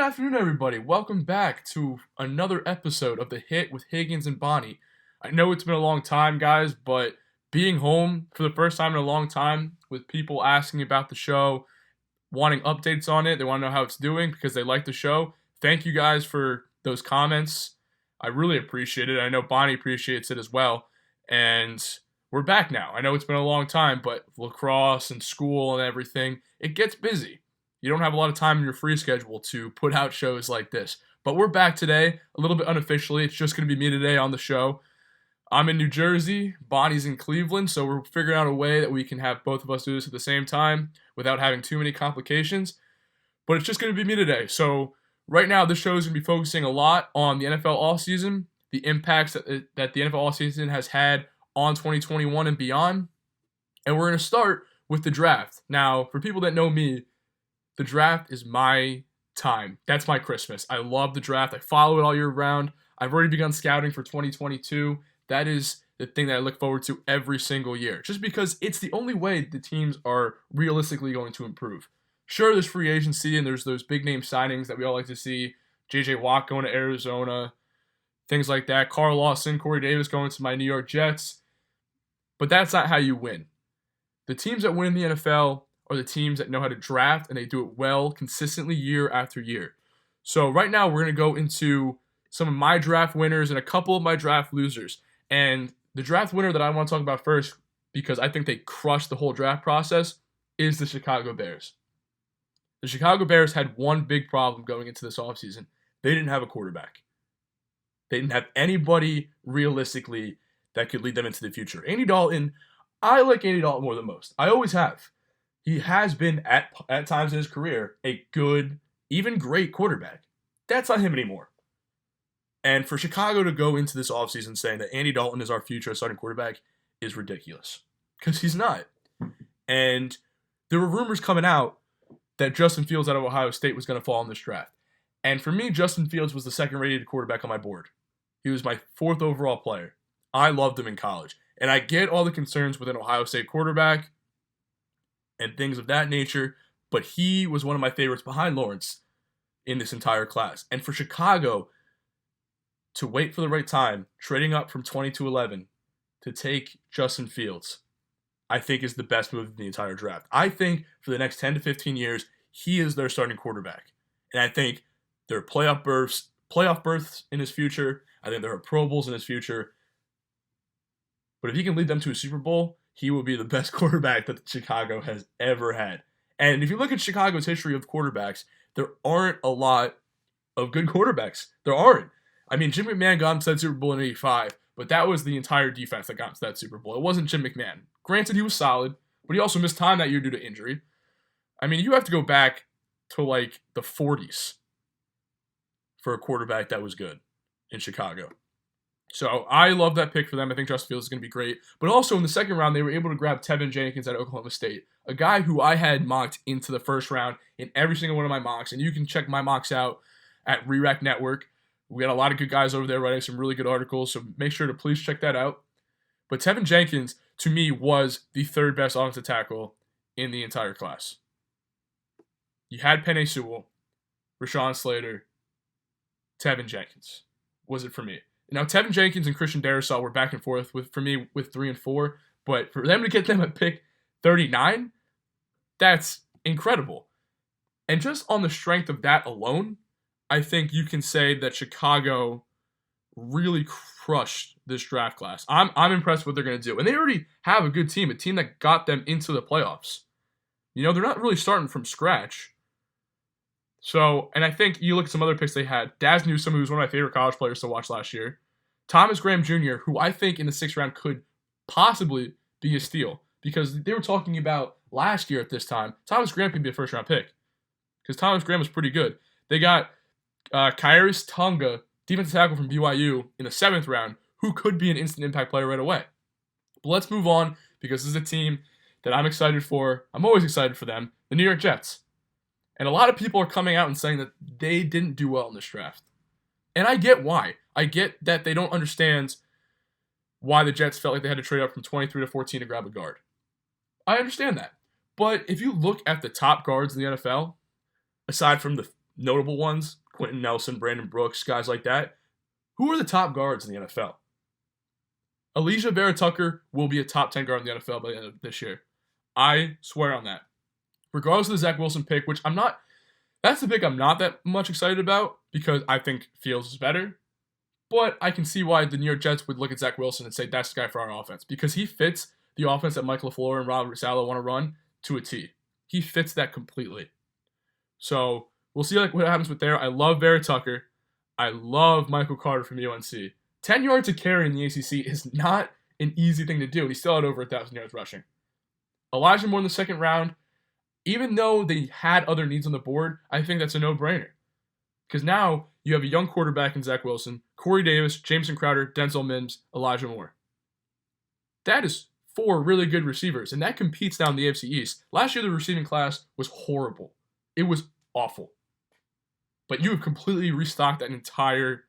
afternoon, everybody. Welcome back to another episode of The Hit with Higgins and Boni. I know it's been a long time, guys, but being home for the first time in a long time with people asking about the show, wanting updates on it, they want to know how it's doing because they like the show. Thank you guys for those comments. I really appreciate it. I know Boni appreciates it as well. And we're back now. I know it's been a long time, but lacrosse and school and everything, it gets busy. You don't have a lot of time in your free schedule to put out shows like this. But we're back today, a little bit unofficially. It's just going to be me today on the show. I'm in New Jersey, Bonnie's in Cleveland, so we're figuring out a way that we can have both of us do this at the same time without having too many complications. But it's just going to be me today. So right now, this show is going to be focusing a lot on the NFL offseason, the impacts that the NFL offseason has had on 2021 and beyond. And we're going to start with the draft. Now, for people that know me, the draft is my time. That's my Christmas. I love the draft. I follow it all year round. I've already begun scouting for 2022. That is the thing that I look forward to every single year, just because it's the only way the teams are realistically going to improve. Sure, there's free agency and there's those big name signings that we all like to see. J.J. Watt going to Arizona, things like that. Carl Lawson, Corey Davis going to my New York Jets. But that's not how you win. The teams that win in the NFL are the teams that know how to draft, and they do it well, consistently year after year. So right now, we're going to go into some of my draft winners and a couple of my draft losers. And the draft winner that I want to talk about first, because I think they crushed the whole draft process, is the Chicago Bears. The Chicago Bears had one big problem going into this offseason. They didn't have a quarterback. They didn't have anybody realistically that could lead them into the future. Andy Dalton, I like Andy Dalton more than most. I always have. He has been, at times in his career, a good, even great quarterback. That's not him anymore. And for Chicago to go into this offseason saying that Andy Dalton is our future starting quarterback is ridiculous. Because he's not. And there were rumors coming out that Justin Fields out of Ohio State was going to fall in this draft. And for me, Justin Fields was the second-rated quarterback on my board. He was my fourth overall player. I loved him in college. And I get all the concerns with an Ohio State quarterback and things of that nature, but he was one of my favorites behind Lawrence in this entire class. And for Chicago to wait for the right time, trading up from 20 to 11 to take Justin Fields, I think is the best move in the entire draft. I think for the next 10 to 15 years, he is their starting quarterback. And I think there are playoff berths in his future. I think there are Pro Bowls in his future. But if he can lead them to a Super Bowl, he will be the best quarterback that Chicago has ever had. And if you look at Chicago's history of quarterbacks, there aren't a lot of good quarterbacks. There aren't. I mean, Jim McMahon got him to that Super Bowl in 85, but that was the entire defense that got him to that Super Bowl. It wasn't Jim McMahon. Granted, he was solid, but he also missed time that year due to injury. I mean, you have to go back to like the 40s for a quarterback that was good in Chicago. So I love that pick for them. I think Justin Fields is going to be great. But also in the second round, they were able to grab Tevin Jenkins out of Oklahoma State, a guy who I had mocked into the first round in every single one of my mocks. And you can check my mocks out at Re-Rack Network. We got a lot of good guys over there writing some really good articles, so make sure to please check that out. But Tevin Jenkins, to me, was the third best offensive tackle in the entire class. You had Penei Sewell, Rashawn Slater, Tevin Jenkins. Was it for me? Now, Tevin Jenkins and Christian Darrisaw were back and forth with 3 and 4, but for them to get them at pick 39, that's incredible. And just on the strength of that alone, I think you can say that Chicago really crushed this draft class. I'm impressed with what they're going to do. And they already have a good team, a team that got them into the playoffs. You know, they're not really starting from scratch. So, and I think you look at some other picks they had. Daz Newsome, who was one of my favorite college players to watch last year. Thomas Graham Jr., who I think in the 6th round could possibly be a steal. Because they were talking about last year at this time, Thomas Graham could be a first-round pick. Because Thomas Graham was pretty good. They got Kairis Tonga, defensive tackle from BYU, in the 7th round, who could be an instant impact player right away. But let's move on, because this is a team that I'm excited for. I'm always excited for them, the New York Jets. And a lot of people are coming out and saying that they didn't do well in this draft. And I get why. I get that they don't understand why the Jets felt like they had to trade up from 23 to 14 to grab a guard. I understand that. But if you look at the top guards in the NFL, aside from the notable ones, Quentin Nelson, Brandon Brooks, guys like that. Who are the top guards in the NFL? Elijah Vera Tucker will be a top 10 guard in the NFL by the end of this year. I swear on that. Regardless of the Zach Wilson pick, which that's the pick I'm not that much excited about because I think Fields is better. But I can see why the New York Jets would look at Zach Wilson and say that's the guy for our offense because he fits the offense that Mike LaFleur and Robert Saleh want to run to a T. He fits that completely. So we'll see what happens with there. I love Vera Tucker. I love Michael Carter from UNC. 10 yards a carry in the ACC is not an easy thing to do, and he still had over 1,000 yards rushing. Elijah Moore in the second round, even though they had other needs on the board, I think that's a no-brainer. Because now you have a young quarterback in Zach Wilson, Corey Davis, Jameson Crowder, Denzel Mims, Elijah Moore. That is 4 really good receivers, and that competes down the AFC East. Last year, the receiving class was horrible. It was awful. But you have completely restocked that entire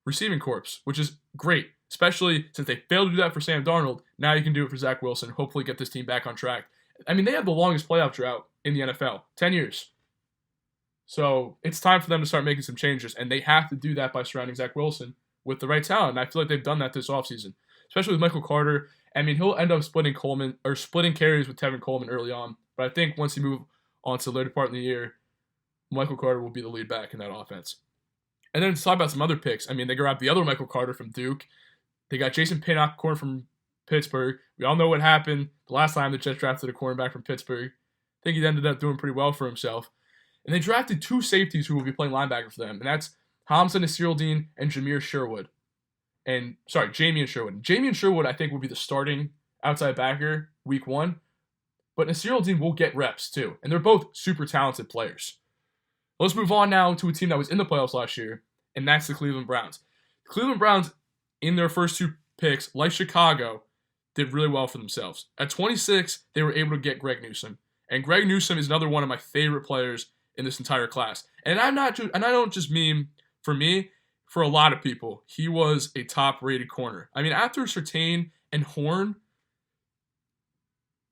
receiving corps, which is great, especially since they failed to do that for Sam Darnold. Now you can do it for Zach Wilson, hopefully get this team back on track. I mean, they have the longest playoff drought in the NFL, 10 years. So it's time for them to start making some changes, and they have to do that by surrounding Zach Wilson with the right talent. And I feel like they've done that this offseason, especially with Michael Carter. I mean, he'll end up splitting carries with Tevin Coleman early on, but I think once you move on to the later part of the year, Michael Carter will be the lead back in that offense. And then to talk about some other picks, I mean, they grabbed the other Michael Carter from Duke. They got Jason Pinnock, corner from Pittsburgh. We all know what happened the last time the Jets drafted a cornerback from Pittsburgh. I think he ended up doing pretty well for himself. And they drafted 2 safeties who will be playing linebacker for them, and that's Hamza Nasirildeen and Jamien Sherwood. Jamien Sherwood, I think, will be the starting outside backer week 1. But Nasirildeen will get reps, too. And they're both super talented players. Let's move on now to a team that was in the playoffs last year, and that's the Cleveland Browns. The Cleveland Browns, in their first 2 picks, like Chicago, did really well for themselves. At 26, they were able to get Greg Newsome. And Greg Newsome is another one of my favorite players in this entire class. And I don't just mean for me, for a lot of people, he was a top-rated corner. I mean, after Surtain and Horn,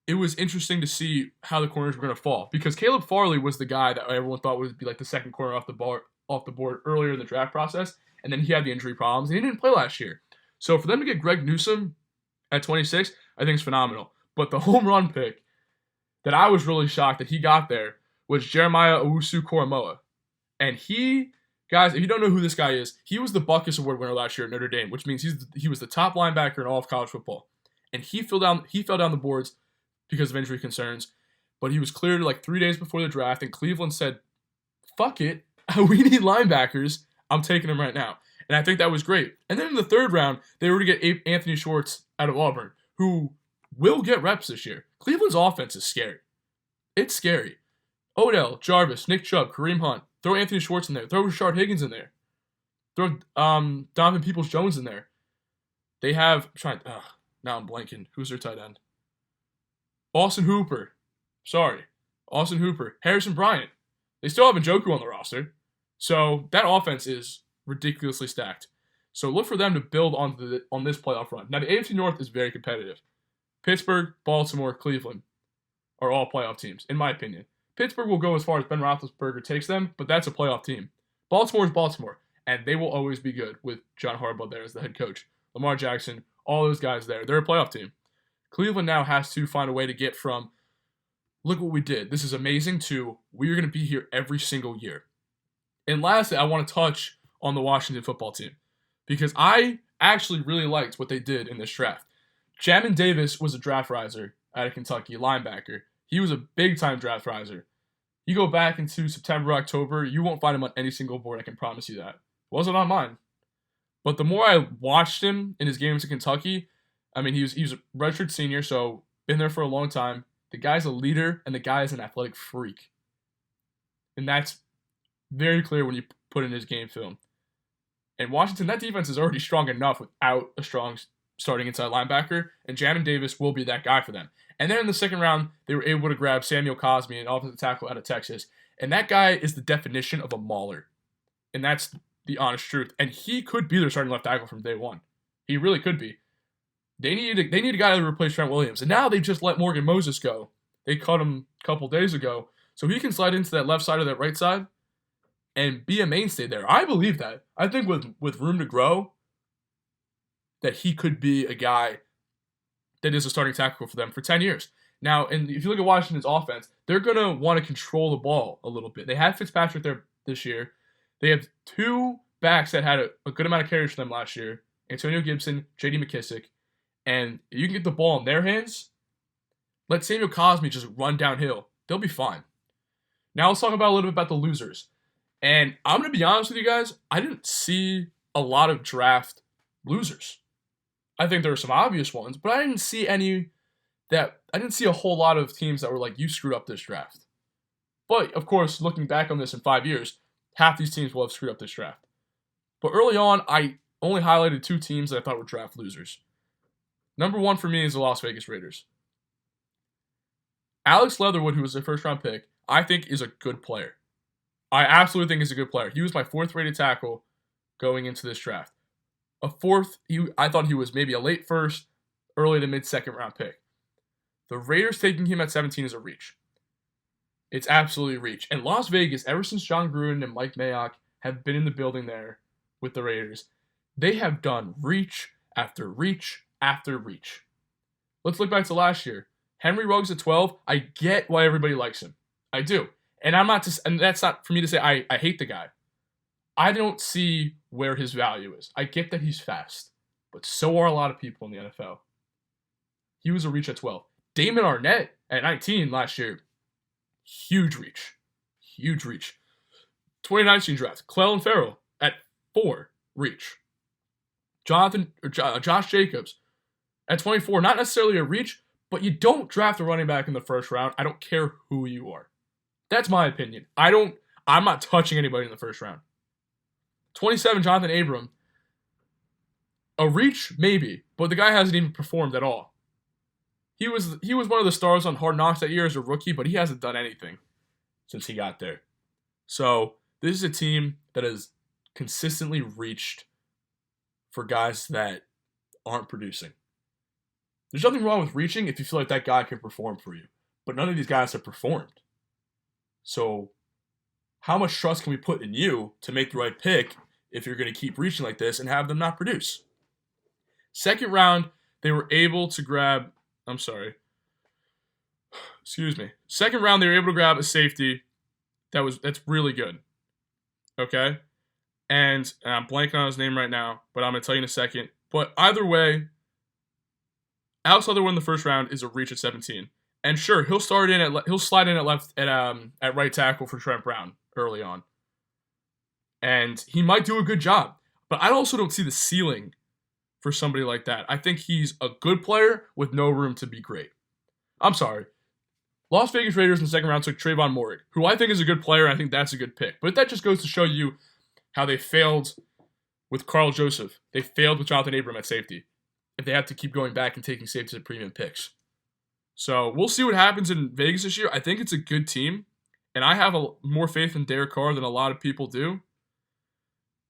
it was interesting to see how the corners were going to fall because Caleb Farley was the guy that everyone thought would be like the second corner off the board earlier in the draft process, and then he had the injury problems, and he didn't play last year. So for them to get Greg Newsome at 26, I think is phenomenal. But the home run pick that I was really shocked that he got there was Jeremiah Owusu-Koramoah. And he, guys, if you don't know who this guy is, he was the Butkus Award winner last year at Notre Dame, which means he was the top linebacker in all of college football. And he fell down the boards because of injury concerns, but he was cleared like 3 days before the draft, and Cleveland said, fuck it, we need linebackers, I'm taking them right now. And I think that was great. And then in the 3rd round, they were to get Anthony Schwartz out of Auburn, who will get reps this year. Cleveland's offense is scary. It's scary. Odell, Jarvis, Nick Chubb, Kareem Hunt, throw Anthony Schwartz in there, throw Rashard Higgins in there, throw Donovan Peoples-Jones in there. They have, now I'm blanking, who's their tight end? Austin Hooper. Harrison Bryant. They still have Njoku on the roster. So that offense is ridiculously stacked. So look for them to build on this playoff run. Now the AFC North is very competitive. Pittsburgh, Baltimore, Cleveland are all playoff teams, in my opinion. Pittsburgh will go as far as Ben Roethlisberger takes them, but that's a playoff team. Baltimore is Baltimore, and they will always be good with John Harbaugh there as the head coach. Lamar Jackson, all those guys there. They're a playoff team. Cleveland now has to find a way to get from, look what we did, this is amazing, to we're going to be here every single year. And lastly, I want to touch on the Washington football team because I actually really liked what they did in this draft. Jamin Davis was a draft riser out of Kentucky, linebacker. He was a big-time draft riser. You go back into September, October, you won't find him on any single board, I can promise you that. Wasn't on mine. But the more I watched him in his games in Kentucky, I mean, he was a redshirt senior, so been there for a long time. The guy's a leader, and the guy is an athletic freak. And that's very clear when you put in his game film. And Washington, that defense is already strong enough without a strong starting inside linebacker, and Jamin Davis will be that guy for them. And then in the 2nd round, they were able to grab Samuel Cosmi, an offensive tackle out of Texas. And that guy is the definition of a mauler. And that's the honest truth. And he could be their starting left tackle from day one. He really could be. They need a guy to replace Trent Williams. And now they just let Morgan Moses go. They cut him a couple days ago. So he can slide into that left side or that right side. and be a mainstay there. I believe that. I think with room to grow, that he could be a guy that is a starting tackle for them for 10 years. Now, and if you look at Washington's offense, they're going to want to control the ball a little bit. They had Fitzpatrick there this year. They have two backs that had a good amount of carries for them last year, Antonio Gibson, J.D. McKissick, and if you can get the ball in their hands, let Samuel Cosmi just run downhill. They'll be fine. Now let's talk about a little bit about the losers. And I'm going to be honest with you guys, I didn't see a lot of draft losers. I think there were some obvious ones, but I didn't see a whole lot of teams that were like, you screwed up this draft. But, of course, looking back on this in 5 years, half these teams will have screwed up this draft. But early on, I only highlighted 2 teams that I thought were draft losers. Number 1 for me is the Las Vegas Raiders. Alex Leatherwood, who was their first-round pick, I think is a good player. I absolutely think he's a good player. He was my 4th-rated tackle going into this draft. I thought he was maybe a late first, early to mid-second round pick. The Raiders taking him at 17 is a reach. It's absolutely a reach. And Las Vegas, ever since John Gruden and Mike Mayock have been in the building there with the Raiders, they have done reach after reach after reach. Let's look back to last year. Henry Ruggs at 12, I get why everybody likes him. I do. And that's not for me to say I hate the guy. I don't see where his value is. I get that he's fast, but so are a lot of people in the NFL. He was a reach at 12. Damon Arnett at 19 last year, huge reach. Huge reach. 2019 draft, Clelin Ferrell at 4, reach. Josh Jacobs at 24, not necessarily a reach, but you don't draft a running back in the first round. I don't care who you are. That's my opinion. I'm not touching anybody in the first round. 27, Jonathan Abram. A reach, maybe, but the guy hasn't even performed at all. He was one of the stars on Hard Knocks that year as a rookie, but he hasn't done anything since he got there. So this is a team that has consistently reached for guys that aren't producing. There's nothing wrong with reaching if you feel like that guy can perform for you, but none of these guys have performed. So how much trust can we put in you to make the right pick if you're going to keep reaching like this and have them not produce? Second round, they were able to grab, Second round, they were able to grab a safety that's really good. Okay? And I'm blanking on his name right now, but I'm going to tell you in a second. But either way, Alex Leatherwood in the first round is a reach at 17. And sure, he'll slide in at right tackle for Trent Brown early on. And he might do a good job. But I also don't see the ceiling for somebody like that. I think he's a good player with no room to be great. I'm sorry. Las Vegas Raiders in the second round took Trayvon Moehrig, who I think is a good player, and I think that's a good pick. But that just goes to show you how they failed with Carl Joseph. They failed with Jonathan Abram at safety. If they have to keep going back and taking safeties at premium picks. So we'll see what happens in Vegas this year. I think it's a good team, and I have more faith in Derek Carr than a lot of people do.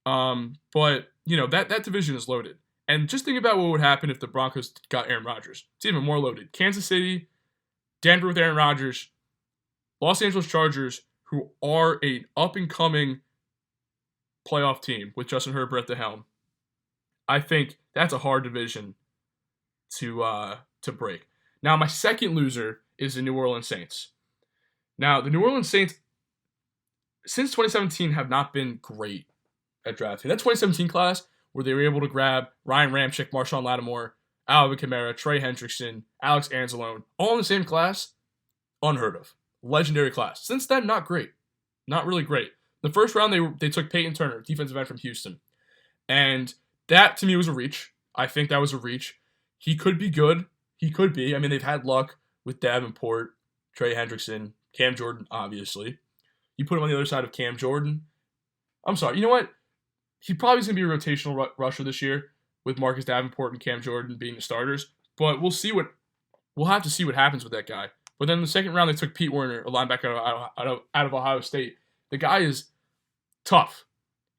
But that division is loaded, and just think about what would happen if the Broncos got Aaron Rodgers. It's even more loaded. Kansas City, Denver with Aaron Rodgers, Los Angeles Chargers, who are an up and coming playoff team with Justin Herbert at the helm. I think that's a hard division to break. Now, my second loser is the New Orleans Saints. Now, the New Orleans Saints, since 2017, have not been great at drafting. That 2017 class, where they were able to grab Ryan Ramczyk, Marshawn Lattimore, Alvin Kamara, Trey Hendrickson, Alex Anzalone, all in the same class, unheard of. Legendary class. Since then, not great. Not really great. The first round, they took Peyton Turner, defensive end from Houston. And that, to me, was a reach. I think that was a reach. He could be good. He could be. I mean, they've had luck with Davenport, Trey Hendrickson, Cam Jordan, obviously. You put him on the other side of Cam Jordan. I'm sorry. You know what? He probably is going to be a rotational rusher this year with Marcus Davenport and Cam Jordan being the starters. But we'll have to see what happens with that guy. But then in the second round, they took Pete Werner, a linebacker out of Ohio State. The guy is tough.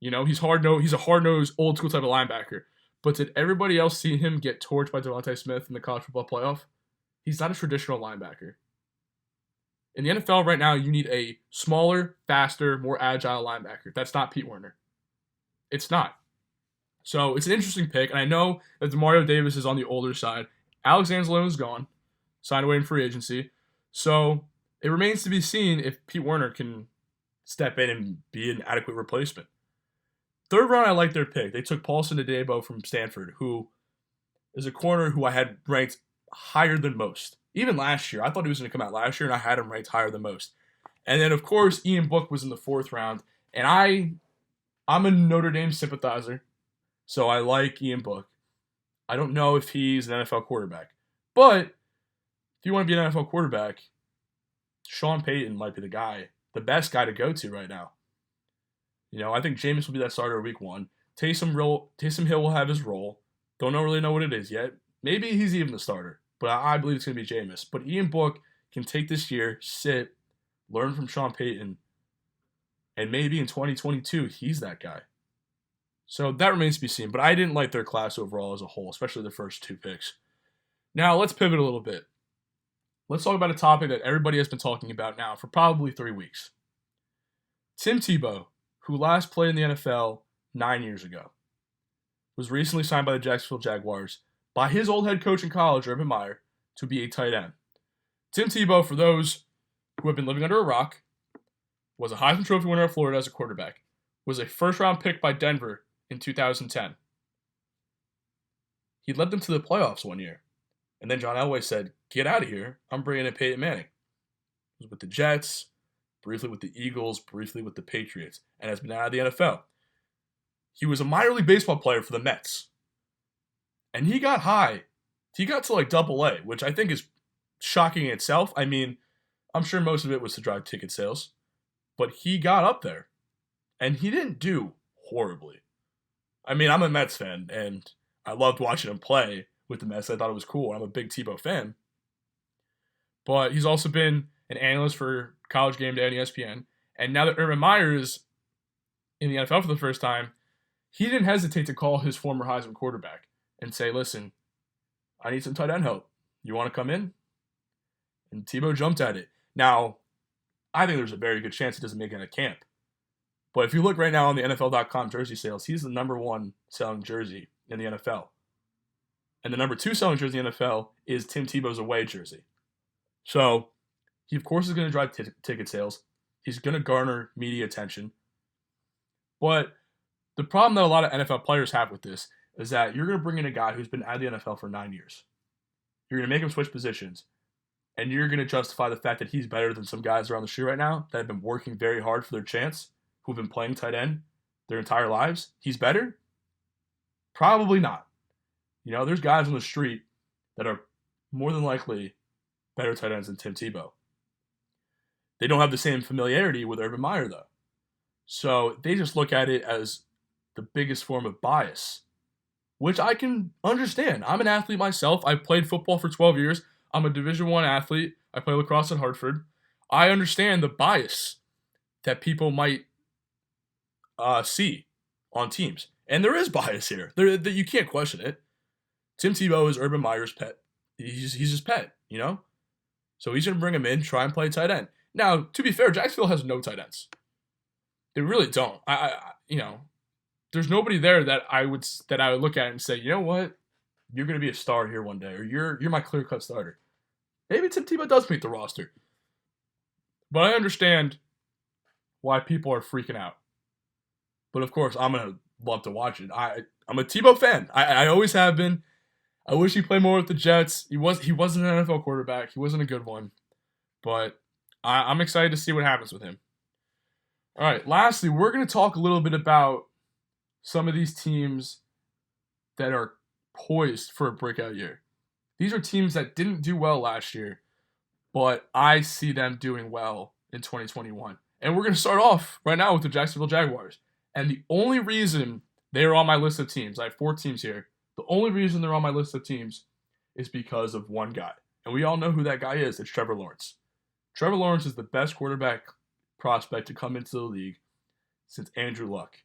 He's he's a hard-nosed, old-school type of linebacker. But did everybody else see him get torched by Devontae Smith in the college football playoff? He's not a traditional linebacker. In the NFL right now, you need a smaller, faster, more agile linebacker. That's not Pete Werner. It's not. So it's an interesting pick, and I know that Demario Davis is on the older side. Alex Anzalone is gone, signed away in free agency. So it remains to be seen if Pete Werner can step in and be an adequate replacement. Third round, I like their pick. They took Paulson Adebo from Stanford, who is a corner who I had ranked higher than most. Even last year, I thought he was going to come out last year, and I had him ranked higher than most. And then, of course, Ian Book was in the fourth round, and I'm a Notre Dame sympathizer, so I like Ian Book. I don't know if he's an NFL quarterback, but if you want to be an NFL quarterback, Sean Payton might be the best guy to go to right now. I think Jameis will be that starter week 1. Taysom Hill will have his role. Don't really know what it is yet. Maybe he's even the starter, but I believe it's going to be Jameis. But Ian Book can take this year, sit, learn from Sean Payton, and maybe in 2022, he's that guy. So that remains to be seen, but I didn't like their class overall as a whole, especially the first 2 picks. Now, let's pivot a little bit. Let's talk about a topic that everybody has been talking about now for probably 3 weeks. Tim Tebow, who last played in the NFL 9 years ago, was recently signed by the Jacksonville Jaguars by his old head coach in college, Urban Meyer, to be a tight end. Tim Tebow, for those who have been living under a rock, was a Heisman Trophy winner at Florida as a quarterback, was a first-round pick by Denver in 2010. He led them to the playoffs one year, and then John Elway said, "Get out of here, I'm bringing in Peyton Manning." He was with the Jets, briefly with the Eagles, briefly with the Patriots, and has been out of the NFL. He was a minor league baseball player for the Mets. And he got high. He got to like AA, which I think is shocking in itself. I mean, I'm sure most of it was to drive ticket sales. But he got up there. And he didn't do horribly. I mean, I'm a Mets fan, and I loved watching him play with the Mets. I thought it was cool. I'm a big Tebow fan. But he's also been an analyst for College Game Day on ESPN. And now that Urban Meyer is in the NFL for the first time, he didn't hesitate to call his former Heisman quarterback and say, "Listen, I need some tight end help. You want to come in?" And Tebow jumped at it. Now, I think there's a very good chance he doesn't make it at camp. But if you look right now on the NFL.com jersey sales, he's the number 1 selling jersey in the NFL. And the number 2 selling jersey in the NFL is Tim Tebow's away jersey. So, he of course is going to drive ticket sales. He's going to garner media attention. But the problem that a lot of NFL players have with this is that you're going to bring in a guy who's been out of the NFL for 9 years. You're going to make him switch positions. And you're going to justify the fact that he's better than some guys around the street right now that have been working very hard for their chance, who've been playing tight end their entire lives. He's better? Probably not. There's guys on the street that are more than likely better tight ends than Tim Tebow. They don't have the same familiarity with Urban Meyer, though. So they just look at it as the biggest form of bias, which I can understand. I'm an athlete myself. I played football for 12 years. I'm a Division I athlete. I play lacrosse at Hartford. I understand the bias that people might see on teams. And there is bias here. You can't question it. Tim Tebow is Urban Meyer's pet. He's his pet, So he's going to bring him in, try and play tight end. Now, to be fair, Jacksonville has no tight ends. They really don't. There's nobody there that I would look at and say, you know what, you're going to be a star here one day, or you're my clear-cut starter. Maybe Tim Tebow does meet the roster, but I understand why people are freaking out. But of course, I'm gonna love to watch it. I'm a Tebow fan. I always have been. I wish he played more with the Jets. He wasn't an NFL quarterback. He wasn't a good one, but I'm excited to see what happens with him. All right. Lastly, we're going to talk a little bit about some of these teams that are poised for a breakout year. These are teams that didn't do well last year, but I see them doing well in 2021. And we're going to start off right now with the Jacksonville Jaguars. And the only reason they are on my list of teams, I have 4 teams here, the only reason they're on my list of teams is because of one guy. And we all know who that guy is. It's Trevor Lawrence. Trevor Lawrence is the best quarterback prospect to come into the league since Andrew Luck.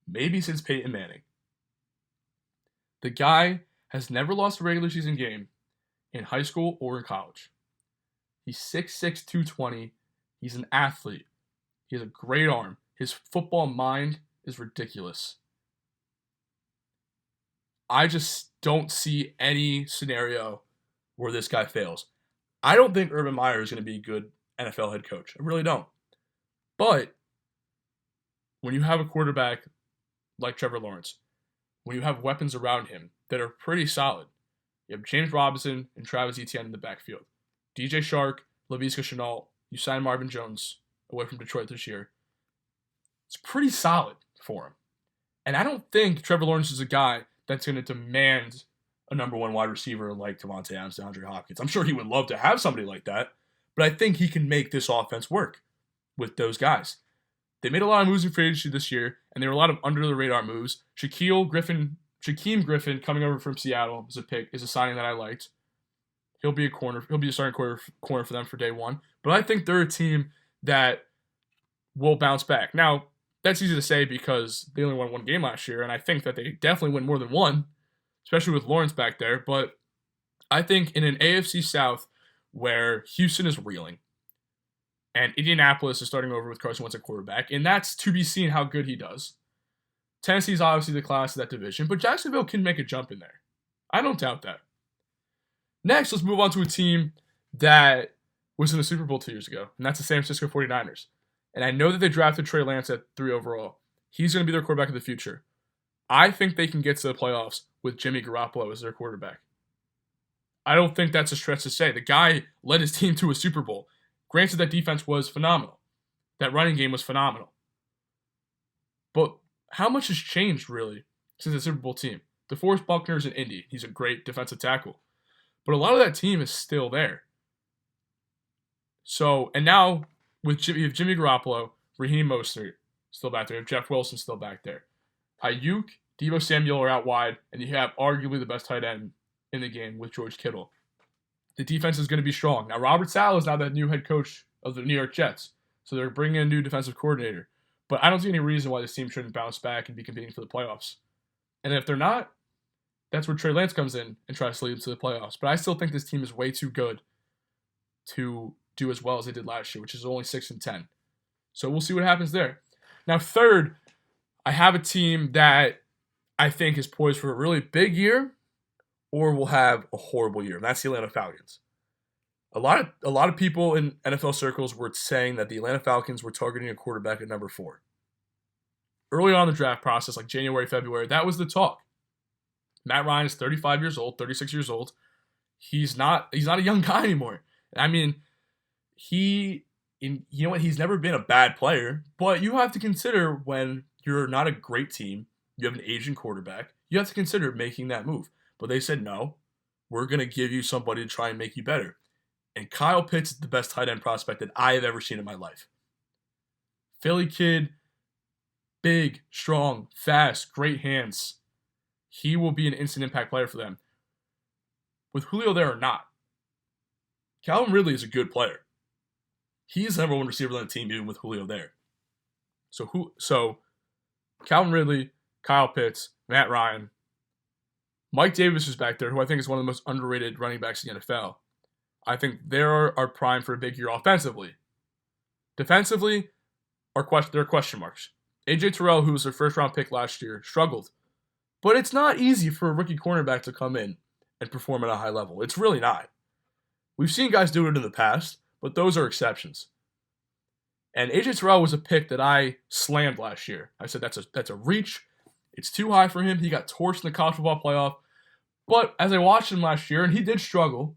Maybe since Peyton Manning. The guy has never lost a regular season game in high school or in college. He's 6'6", 220, He's an athlete. He has a great arm. His football mind is ridiculous. I just don't see any scenario where this guy fails. I don't think Urban Meyer is going to be a good NFL head coach. I really don't. But when you have a quarterback like Trevor Lawrence, when you have weapons around him that are pretty solid, you have James Robinson and Travis Etienne in the backfield. DJ Shark, Laviska Shenault, you sign Marvin Jones away from Detroit this year. It's pretty solid for him. And I don't think Trevor Lawrence is a guy that's going to demand a number one wide receiver like Devontae Adams, DeAndre Hopkins. I'm sure he would love to have somebody like that, but I think he can make this offense work with those guys. They made a lot of moves in free agency this year, and there were a lot of under-the-radar moves. Shaquem Griffin coming over from Seattle is a signing that I liked. He'll be a starting corner for them for day one. But I think they're a team that will bounce back. Now, that's easy to say because they only won one game last year, and I think that they definitely win more than one, especially with Lawrence back there. But I think in an AFC South where Houston is reeling, and Indianapolis is starting over with Carson Wentz at quarterback, and that's to be seen how good he does. Tennessee's obviously the class of that division, but Jacksonville can make a jump in there. I don't doubt that. Next, let's move on to a team that was in the Super Bowl 2 years ago, and that's the San Francisco 49ers. And I know that they drafted Trey Lance at 3 overall. He's going to be their quarterback of the future. I think they can get to the playoffs with Jimmy Garoppolo as their quarterback. I don't think that's a stretch to say. The guy led his team to a Super Bowl. Granted, that defense was phenomenal. That running game was phenomenal. But how much has changed, really, since the Super Bowl team? DeForest Buckner's in Indy. He's a great defensive tackle. But a lot of that team is still there. So, and now, you have Jimmy Garoppolo, Raheem Mostert still back there. You have Jeff Wilson still back there. Ayuk, Deebo Samuel are out wide, and you have arguably the best tight end in the game with George Kittle. The defense is going to be strong. Now, Robert Saleh is now the new head coach of the New York Jets, so they're bringing in a new defensive coordinator. But I don't see any reason why this team shouldn't bounce back and be competing for the playoffs. And if they're not, that's where Trey Lance comes in and tries to lead them to the playoffs. But I still think this team is way too good to do as well as they did last year, which is only 6-10. So we'll see what happens there. Now, third, I have a team that I think is poised for a really big year or will have a horrible year, and that's the Atlanta Falcons. A lot of people in NFL circles were saying that the Atlanta Falcons were targeting a quarterback at number 4. Early on in the draft process, like January, February, that was the talk. Matt Ryan is 35 years old, 36 years old. He's not a young guy anymore. I mean, he's never been a bad player, but you have to consider when you're not a great team, you have an aging quarterback, you have to consider making that move. But they said, no, we're going to give you somebody to try and make you better. And Kyle Pitts is the best tight end prospect that I have ever seen in my life. Philly kid, big, strong, fast, great hands. He will be an instant impact player for them. With Julio there or not, Calvin Ridley is a good player. He's the number one receiver on the team, even with Julio there. So Calvin Ridley, Kyle Pitts, Matt Ryan, Mike Davis is back there, who I think is one of the most underrated running backs in the NFL. I think they are primed for a big year offensively. Defensively, there are question marks. A.J. Terrell, who was their first-round pick last year, struggled. But it's not easy for a rookie cornerback to come in and perform at a high level. It's really not. We've seen guys do it in the past, but those are exceptions. And A.J. Terrell was a pick that I slammed last year. I said that's a reach. It's too high for him. He got torched in the college football playoff. But as I watched him last year, and he did struggle,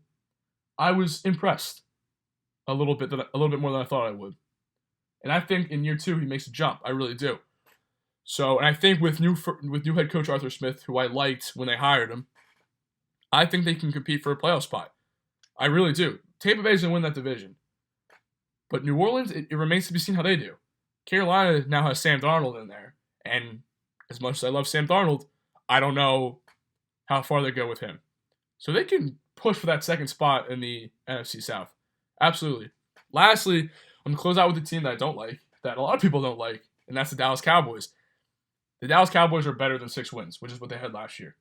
I was impressed a little bit more than I thought I would. And I think in year 2 he makes a jump. I really do. So, and I think with new head coach Arthur Smith, who I liked when they hired him, I think they can compete for a playoff spot. I really do. Tampa Bay's going to win that division. But New Orleans, it remains to be seen how they do. Carolina now has Sam Darnold in there. And as much as I love Sam Darnold, I don't know how far they go with him. So they can push for that second spot in the NFC South. Absolutely. Lastly, I'm going to close out with a team that I don't like, that a lot of people don't like, and that's the Dallas Cowboys. The Dallas Cowboys are better than 6 wins, which is what they had last year.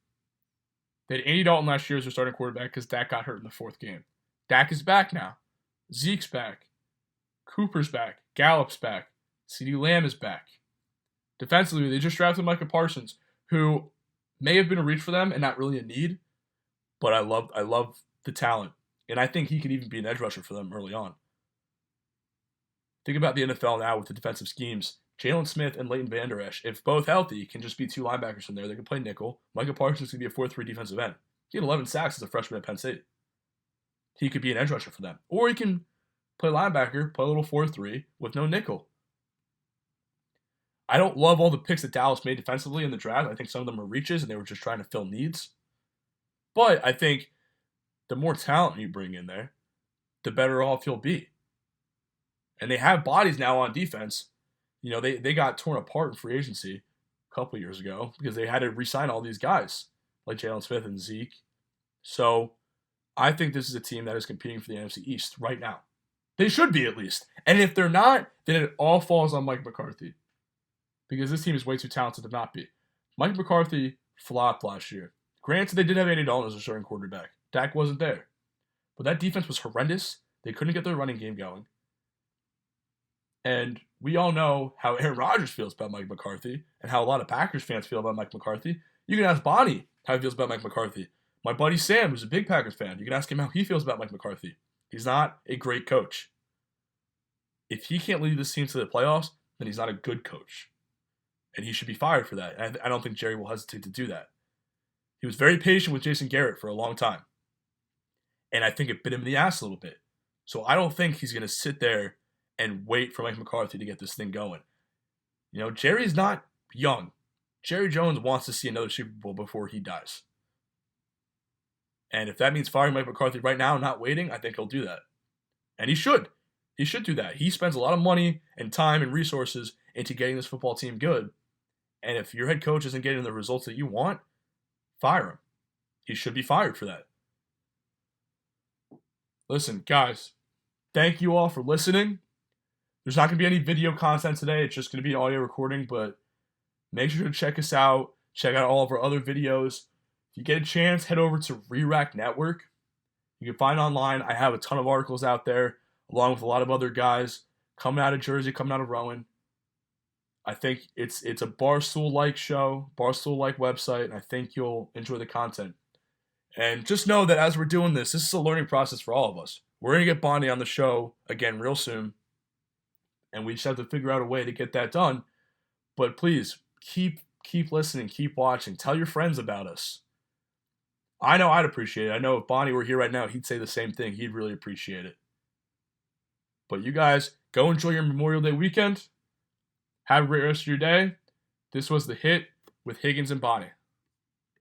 They had Andy Dalton last year as their starting quarterback because Dak got hurt in the 4th game. Dak is back now. Zeke's back. Cooper's back. Gallup's back. CeeDee Lamb is back. Defensively, they just drafted Micah Parsons, who may have been a reach for them and not really a need, but I love the talent. And I think he could even be an edge rusher for them early on. Think about the NFL now with the defensive schemes. Jalen Smith and Leighton Vander Esch, if both healthy, can just be two linebackers from there. They can play nickel. Micah Parsons can be a 4-3 defensive end. He had 11 sacks as a freshman at Penn State. He could be an edge rusher for them. Or he can play linebacker, play a little 4-3 with no nickel. I don't love all the picks that Dallas made defensively in the draft. I think some of them were reaches and they were just trying to fill needs. But I think the more talent you bring in there, the better off you'll be. And they have bodies now on defense. You know, they got torn apart in free agency a couple years ago because they had to re-sign all these guys like Jalen Smith and Zeke. So I think this is a team that is competing for the NFC East right now. They should be at least. And if they're not, then it all falls on Mike McCarthy. Because this team is way too talented to not be. Mike McCarthy flopped last year. Granted, they did have Andy Dalton as a starting quarterback. Dak wasn't there. But that defense was horrendous. They couldn't get their running game going. And we all know how Aaron Rodgers feels about Mike McCarthy and how a lot of Packers fans feel about Mike McCarthy. You can ask Bonnie how he feels about Mike McCarthy. My buddy Sam, who's a big Packers fan, you can ask him how he feels about Mike McCarthy. He's not a great coach. If he can't lead this team to the playoffs, then he's not a good coach. And he should be fired for that. And I don't think Jerry will hesitate to do that. He was very patient with Jason Garrett for a long time. And I think it bit him in the ass a little bit. So I don't think he's going to sit there and wait for Mike McCarthy to get this thing going. You know, Jerry's not young. Jerry Jones wants to see another Super Bowl before he dies. And if that means firing Mike McCarthy right now and not waiting, I think he'll do that. And he should. He should do that. He spends a lot of money and time and resources into getting this football team good. And if your head coach isn't getting the results that you want, fire him. He should be fired for that. Listen, guys, thank you all for listening. There's not going to be any video content today. It's just going to be audio recording, but make sure to check us out. Check out all of our other videos. If you get a chance, head over to Re-Rack Network. You can find online. I have a ton of articles out there, along with a lot of other guys coming out of Jersey, coming out of Rowan. I think it's a Barstool-like show, Barstool-like website, and I think you'll enjoy the content. And just know that as we're doing this is a learning process for all of us. We're going to get Bonnie on the show again real soon, and we just have to figure out a way to get that done. But please, keep listening, keep watching. Tell your friends about us. I know I'd appreciate it. I know if Bonnie were here right now, he'd say the same thing. He'd really appreciate it. But you guys, go enjoy your Memorial Day weekend. Have a great rest of your day. This was The Hit with Higgins and Boni.